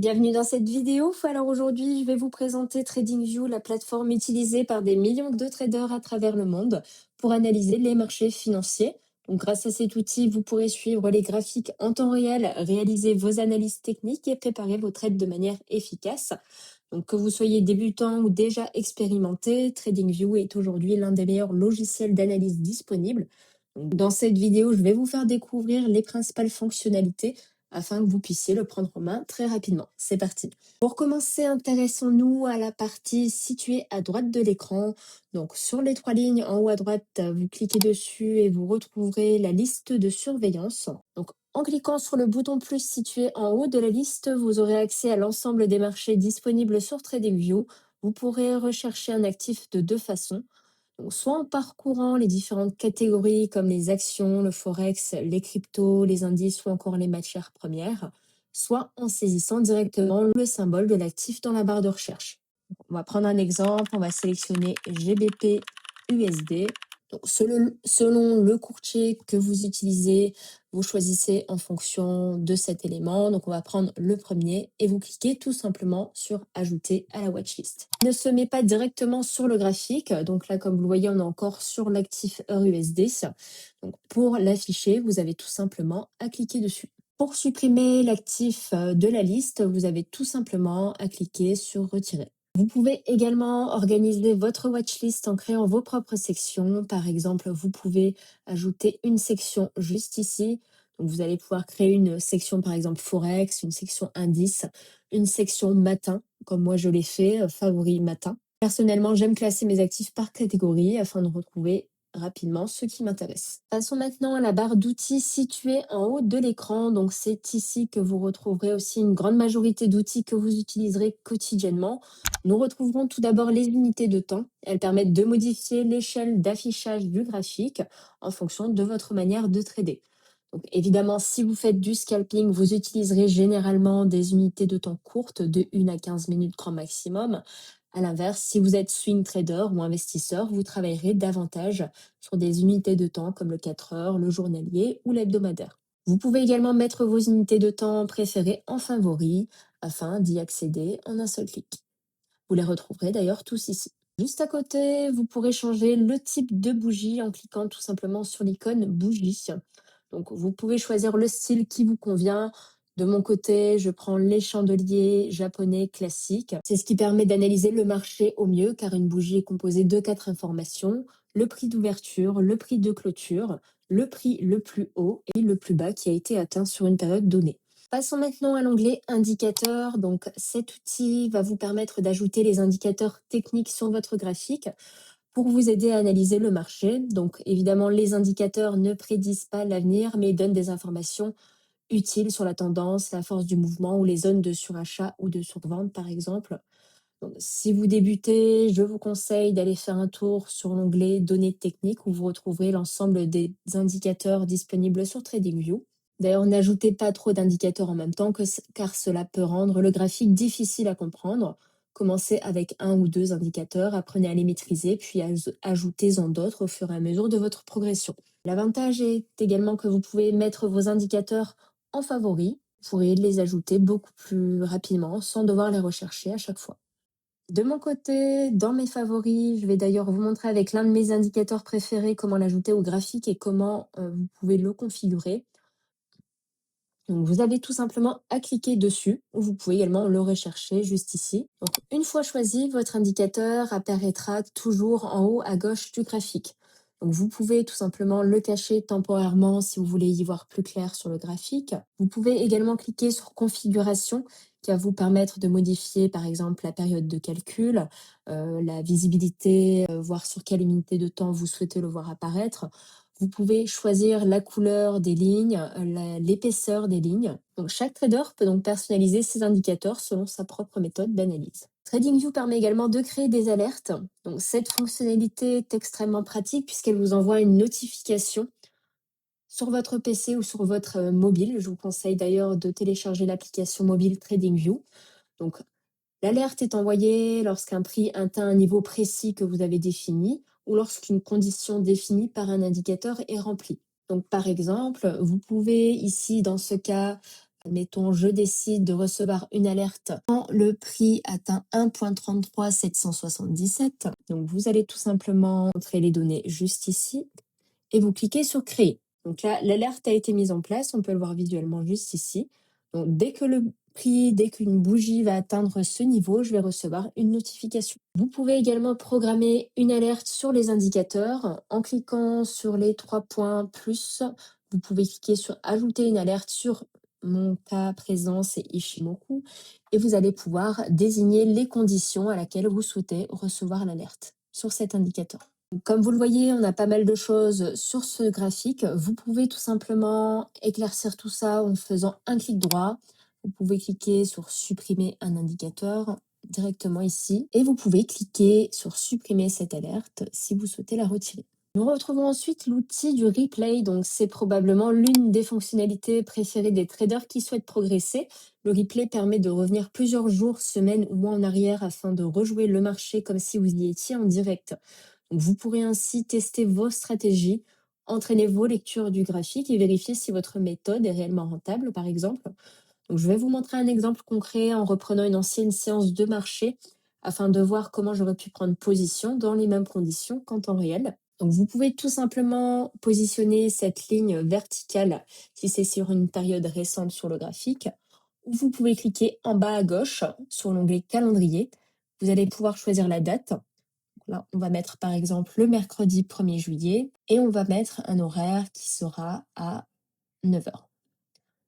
Bienvenue dans cette vidéo. Alors aujourd'hui, je vais vous présenter TradingView, la plateforme utilisée par des millions de traders à travers le monde pour analyser les marchés financiers. Donc, grâce à cet outil, vous pourrez suivre les graphiques en temps réel, réaliser vos analyses techniques et préparer vos trades de manière efficace. Donc, que vous soyez débutant ou déjà expérimenté, TradingView est aujourd'hui l'un des meilleurs logiciels d'analyse disponibles. Donc, dans cette vidéo, je vais vous faire découvrir les principales fonctionnalités afin que vous puissiez le prendre en main très rapidement. C'est parti. Pour commencer, intéressons-nous à la partie située à droite de l'écran. Donc, sur les trois lignes en haut à droite, vous cliquez dessus et vous retrouverez la liste de surveillance. Donc, en cliquant sur le bouton plus situé en haut de la liste, vous aurez accès à l'ensemble des marchés disponibles sur TradingView. Vous pourrez rechercher un actif de deux façons. Donc, soit en parcourant les différentes catégories comme les actions, le forex, les cryptos, les indices ou encore les matières premières, soit en saisissant directement le symbole de l'actif dans la barre de recherche. On va prendre un exemple, on va sélectionner GBP USD. Donc, selon le courtier que vous utilisez, vous choisissez en fonction de cet élément. Donc, on va prendre le premier et vous cliquez tout simplement sur Ajouter à la watchlist. Il ne se met pas directement sur le graphique. Donc là, comme vous le voyez, on est encore sur l'actif EURUSD. Donc, pour l'afficher, vous avez tout simplement à cliquer dessus. Pour supprimer l'actif de la liste, vous avez tout simplement à cliquer sur Retirer. Vous pouvez également organiser votre watchlist en créant vos propres sections. Par exemple, vous pouvez ajouter une section juste ici. Donc, vous allez pouvoir créer une section, par exemple, Forex, une section Indice, une section Matin, comme moi je l'ai fait, Favori Matin. Personnellement, j'aime classer mes actifs par catégorie afin de retrouver rapidement ce qui m'intéresse. Passons maintenant à la barre d'outils située en haut de l'écran. Donc, c'est ici que vous retrouverez aussi une grande majorité d'outils que vous utiliserez quotidiennement. Nous retrouverons tout d'abord les unités de temps. Elles permettent de modifier l'échelle d'affichage du graphique en fonction de votre manière de trader. Donc, évidemment, si vous faites du scalping, vous utiliserez généralement des unités de temps courtes de 1 à 15 minutes grand maximum. À l'inverse, si vous êtes swing trader ou investisseur, vous travaillerez davantage sur des unités de temps comme le 4 heures, le journalier ou l'hebdomadaire. Vous pouvez également mettre vos unités de temps préférées en favori afin d'y accéder en un seul clic. Vous les retrouverez d'ailleurs tous ici. Juste à côté, vous pourrez changer le type de bougie en cliquant tout simplement sur l'icône bougie. Donc, vous pouvez choisir le style qui vous convient. De mon côté, je prends les chandeliers japonais classiques. C'est ce qui permet d'analyser le marché au mieux car une bougie est composée de 4 informations: le prix d'ouverture, le prix de clôture, le prix le plus haut et le plus bas qui a été atteint sur une période donnée. Passons maintenant à l'onglet indicateurs. Donc, cet outil va vous permettre d'ajouter les indicateurs techniques sur votre graphique pour vous aider à analyser le marché. Donc, évidemment, les indicateurs ne prédisent pas l'avenir, mais donnent des informations utiles sur la tendance, la force du mouvement ou les zones de surachat ou de survente, par exemple. Donc, si vous débutez, je vous conseille d'aller faire un tour sur l'onglet Données techniques où vous retrouverez l'ensemble des indicateurs disponibles sur TradingView. D'ailleurs, n'ajoutez pas trop d'indicateurs en même temps car cela peut rendre le graphique difficile à comprendre. Commencez avec un ou deux indicateurs, apprenez à les maîtriser, puis ajoutez-en d'autres au fur et à mesure de votre progression. L'avantage est également que vous pouvez mettre vos indicateurs en favoris. Vous pourrez les ajouter beaucoup plus rapidement sans devoir les rechercher à chaque fois. De mon côté, dans mes favoris, je vais d'ailleurs vous montrer avec l'un de mes indicateurs préférés comment l'ajouter au graphique et comment vous pouvez le configurer. Donc, vous avez tout simplement à cliquer dessus, ou vous pouvez également le rechercher juste ici. Donc, une fois choisi, votre indicateur apparaîtra toujours en haut à gauche du graphique. Donc, vous pouvez tout simplement le cacher temporairement si vous voulez y voir plus clair sur le graphique. Vous pouvez également cliquer sur Configuration qui va vous permettre de modifier par exemple la période de calcul, la visibilité, voir sur quelle unité de temps vous souhaitez le voir apparaître. Vous pouvez choisir la couleur des lignes, l'épaisseur des lignes. Donc, chaque trader peut donc personnaliser ses indicateurs selon sa propre méthode d'analyse. TradingView permet également de créer des alertes. Donc, cette fonctionnalité est extrêmement pratique puisqu'elle vous envoie une notification sur votre PC ou sur votre mobile. Je vous conseille d'ailleurs de télécharger l'application mobile TradingView. Donc, l'alerte est envoyée lorsqu'un prix atteint un niveau précis que vous avez défini ou lorsqu'une condition définie par un indicateur est remplie. Donc, par exemple, vous pouvez ici, dans ce cas, Mettons, je décide de recevoir une alerte quand le prix atteint 1,33 777. Donc, vous allez tout simplement entrer les données juste ici et vous cliquez sur créer. Donc là, l'alerte a été mise en place, on peut le voir visuellement juste ici. Donc, dès que le prix, dès qu'une bougie va atteindre ce niveau, je vais recevoir une notification. Vous pouvez également programmer une alerte sur les indicateurs en cliquant sur les trois points plus. Vous pouvez cliquer sur ajouter une alerte sur mon cas présent, c'est Ishimoku, et vous allez pouvoir désigner les conditions à laquelle vous souhaitez recevoir l'alerte sur cet indicateur. Comme vous le voyez, on a pas mal de choses sur ce graphique. Vous pouvez tout simplement éclaircir tout ça en faisant un clic droit. Vous pouvez cliquer sur supprimer un indicateur directement ici et vous pouvez cliquer sur supprimer cette alerte si vous souhaitez la retirer. Nous retrouvons ensuite l'outil du replay, donc c'est probablement l'une des fonctionnalités préférées des traders qui souhaitent progresser. Le replay permet de revenir plusieurs jours, semaines ou mois en arrière afin de rejouer le marché comme si vous y étiez en direct. Donc, vous pourrez ainsi tester vos stratégies, entraîner vos lectures du graphique et vérifier si votre méthode est réellement rentable, par exemple. Donc, je vais vous montrer un exemple concret en reprenant une ancienne séance de marché afin de voir comment j'aurais pu prendre position dans les mêmes conditions qu'en temps réel. Donc, vous pouvez tout simplement positionner cette ligne verticale si c'est sur une période récente sur le graphique, ou vous pouvez cliquer en bas à gauche sur l'onglet calendrier. Vous allez pouvoir choisir la date. Là, on va mettre par exemple le mercredi 1er juillet et on va mettre un horaire qui sera à 9 heures.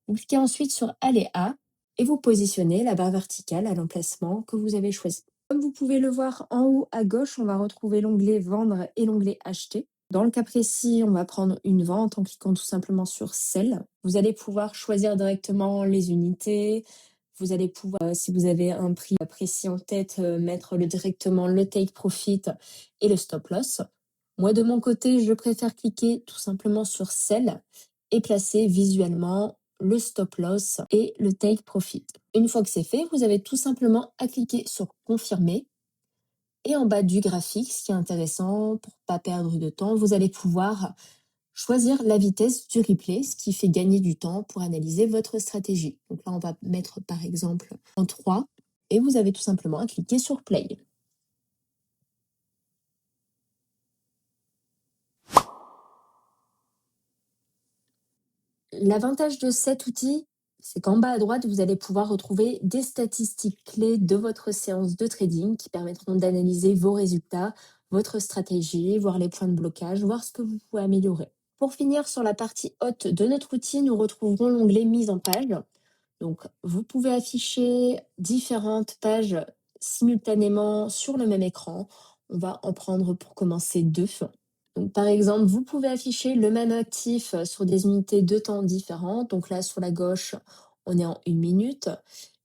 Vous cliquez ensuite sur Aléa et vous positionnez la barre verticale à l'emplacement que vous avez choisi. Comme vous pouvez le voir en haut à gauche, on va retrouver l'onglet Vendre et l'onglet Acheter. Dans le cas précis, on va prendre une vente en cliquant tout simplement sur Sell. Vous allez pouvoir choisir directement les unités. Vous allez pouvoir, si vous avez un prix précis en tête, mettre directement le take profit et le stop loss. Moi, de mon côté, je préfère cliquer tout simplement sur Sell et placer visuellement le stop loss et le take profit. Une fois que c'est fait, vous avez tout simplement à cliquer sur confirmer. Et en bas du graphique, ce qui est intéressant pour pas perdre de temps, vous allez pouvoir choisir la vitesse du replay, ce qui fait gagner du temps pour analyser votre stratégie. Donc là, on va mettre par exemple en 3 et vous avez tout simplement à cliquer sur play. L'avantage de cet outil, c'est qu'en bas à droite, vous allez pouvoir retrouver des statistiques clés de votre séance de trading qui permettront d'analyser vos résultats, votre stratégie, voir les points de blocage, voir ce que vous pouvez améliorer. Pour finir, sur la partie haute de notre outil, nous retrouverons l'onglet mise en page. Donc, vous pouvez afficher différentes pages simultanément sur le même écran. On va en prendre pour commencer deux. Donc, par exemple, vous pouvez afficher le même actif sur des unités de temps différentes. Donc là, sur la gauche, on est en 1 minute.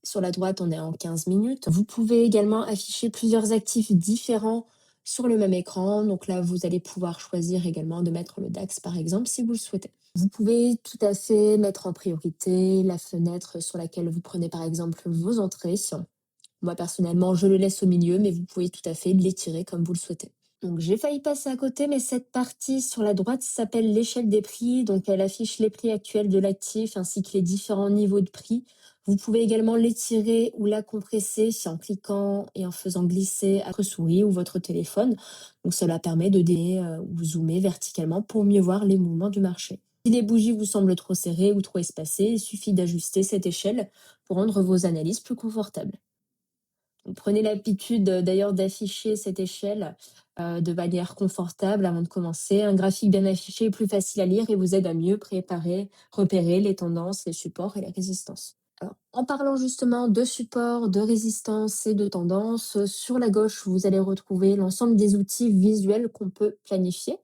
Sur la droite, on est en 15 minutes. Vous pouvez également afficher plusieurs actifs différents sur le même écran. Donc là, vous allez pouvoir choisir également de mettre le DAX, par exemple, si vous le souhaitez. Vous pouvez tout à fait mettre en priorité la fenêtre sur laquelle vous prenez, par exemple, vos entrées. Moi, personnellement, je le laisse au milieu, mais vous pouvez tout à fait l'étirer comme vous le souhaitez. Donc, j'ai failli passer à côté, mais cette partie sur la droite s'appelle l'échelle des prix. Donc, elle affiche les prix actuels de l'actif ainsi que les différents niveaux de prix. Vous pouvez également l'étirer ou la compresser en cliquant et en faisant glisser à votre souris ou votre téléphone. Donc, cela permet de ou zoomer verticalement pour mieux voir les mouvements du marché. Si les bougies vous semblent trop serrées ou trop espacées, il suffit d'ajuster cette échelle pour rendre vos analyses plus confortables. Prenez l'habitude d'ailleurs d'afficher cette échelle de manière confortable avant de commencer. Un graphique bien affiché est plus facile à lire et vous aide à mieux repérer les tendances, les supports et les résistances. Alors, en parlant justement de support, de résistance et de tendance, sur la gauche, vous allez retrouver l'ensemble des outils visuels qu'on peut planifier.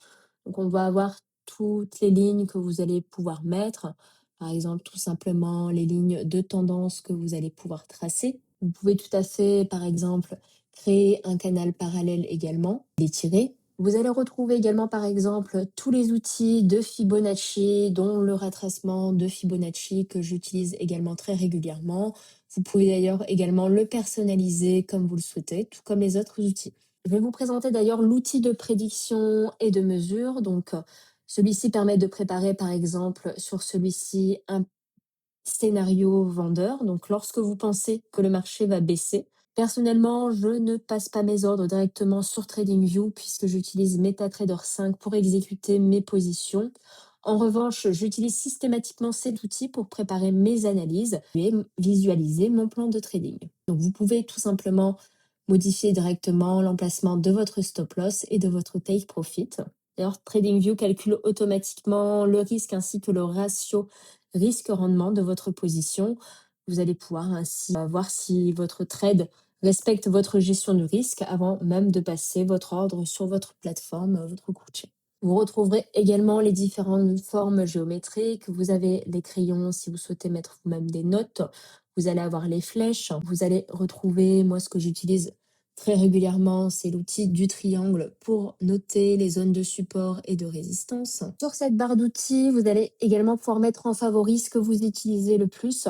Donc, on va avoir toutes les lignes que vous allez pouvoir mettre. Par exemple, tout simplement les lignes de tendance que vous allez pouvoir tracer. Vous pouvez tout à fait, par exemple, créer un canal parallèle également, l'étirer. Vous allez retrouver également, par exemple, tous les outils de Fibonacci, dont le retracement de Fibonacci que j'utilise également très régulièrement. Vous pouvez d'ailleurs également le personnaliser comme vous le souhaitez, tout comme les autres outils. Je vais vous présenter d'ailleurs l'outil de prédiction et de mesure. Donc, celui-ci permet de préparer, par exemple, sur celui-ci un scénario vendeur. Donc, lorsque vous pensez que le marché va baisser, personnellement, je ne passe pas mes ordres directement sur TradingView puisque j'utilise MetaTrader 5 pour exécuter mes positions. En revanche, j'utilise systématiquement cet outil pour préparer mes analyses et visualiser mon plan de trading. Donc, vous pouvez tout simplement modifier directement l'emplacement de votre stop loss et de votre take profit. D'ailleurs, TradingView calcule automatiquement le risque ainsi que le ratio risque-rendement de votre position. Vous allez pouvoir ainsi voir si votre trade respecte votre gestion du risque avant même de passer votre ordre sur votre plateforme, votre courtier. Vous retrouverez également les différentes formes géométriques. Vous avez les crayons si vous souhaitez mettre vous-même des notes. Vous allez avoir les flèches. Vous allez retrouver, moi, ce que j'utilise très régulièrement, c'est l'outil du triangle pour noter les zones de support et de résistance. Sur cette barre d'outils, vous allez également pouvoir mettre en favori ce que vous utilisez le plus.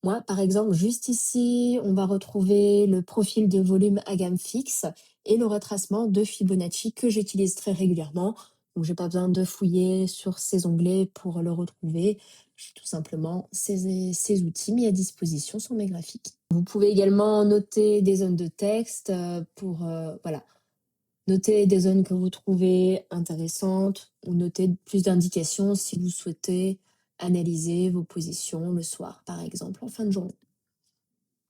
Moi, par exemple, juste ici, on va retrouver le profil de volume à gamme fixe et le retracement de Fibonacci que j'utilise très régulièrement. Donc, j'ai pas besoin de fouiller sur ces onglets pour le retrouver. J'ai tout simplement ces outils mis à disposition sur mes graphiques. Vous pouvez également noter des zones de texte pour voilà, noter des zones que vous trouvez intéressantes ou noter plus d'indications si vous souhaitez analyser vos positions le soir, par exemple, en fin de journée.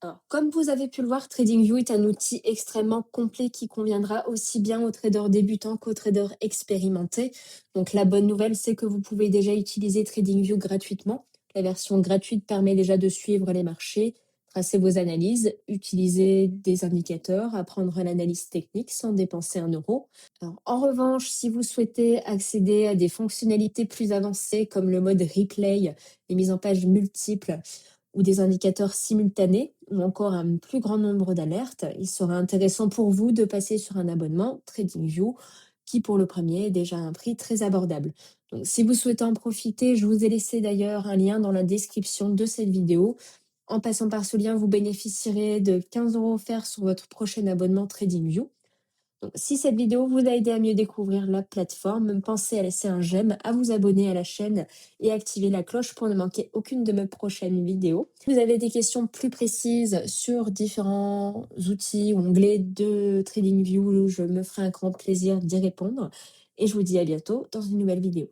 Alors, comme vous avez pu le voir, TradingView est un outil extrêmement complet qui conviendra aussi bien aux traders débutants qu'aux traders expérimentés. Donc, la bonne nouvelle, c'est que vous pouvez déjà utiliser TradingView gratuitement. La version gratuite permet déjà de suivre les marchés, tracer vos analyses, utiliser des indicateurs, apprendre l'analyse technique sans dépenser 1 euro. Alors, en revanche, si vous souhaitez accéder à des fonctionnalités plus avancées comme le mode replay, les mises en page multiples, ou des indicateurs simultanés ou encore un plus grand nombre d'alertes, il sera intéressant pour vous de passer sur un abonnement TradingView qui pour le premier est déjà un prix très abordable. Donc si vous souhaitez en profiter, je vous ai laissé d'ailleurs un lien dans la description de cette vidéo. En passant par ce lien, vous bénéficierez de 15 euros offerts sur votre prochain abonnement TradingView. Donc, si cette vidéo vous a aidé à mieux découvrir la plateforme, pensez à laisser un j'aime, à vous abonner à la chaîne et activer la cloche pour ne manquer aucune de mes prochaines vidéos. Si vous avez des questions plus précises sur différents outils ou onglets de TradingView, je me ferai un grand plaisir d'y répondre. Et je vous dis à bientôt dans une nouvelle vidéo.